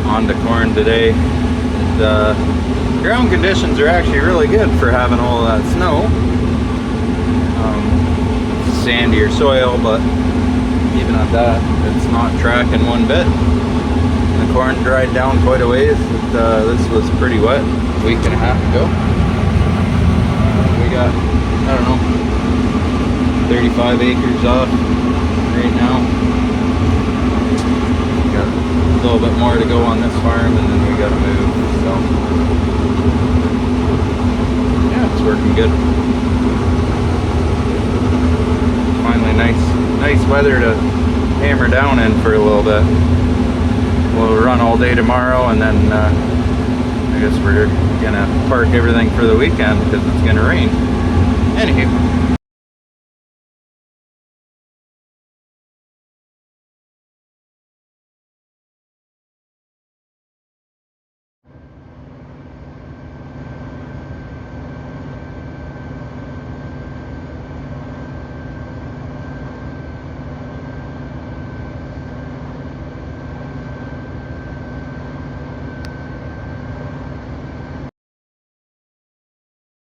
On to corn today. Ground conditions are actually really good for having all that snow. Sandier soil, but even at that, it's not tracking one bit. The corn dried down quite a ways. This was pretty wet a week and a half ago. We got, I don't know, 35 acres off right now. We got a little bit more to go on this farm, and then we got to move. So yeah, it's working good. Finally, nice weather to hammer down in for a little bit. We'll run all day tomorrow, and then I guess we're gonna park everything for the weekend because it's gonna rain. Anywho.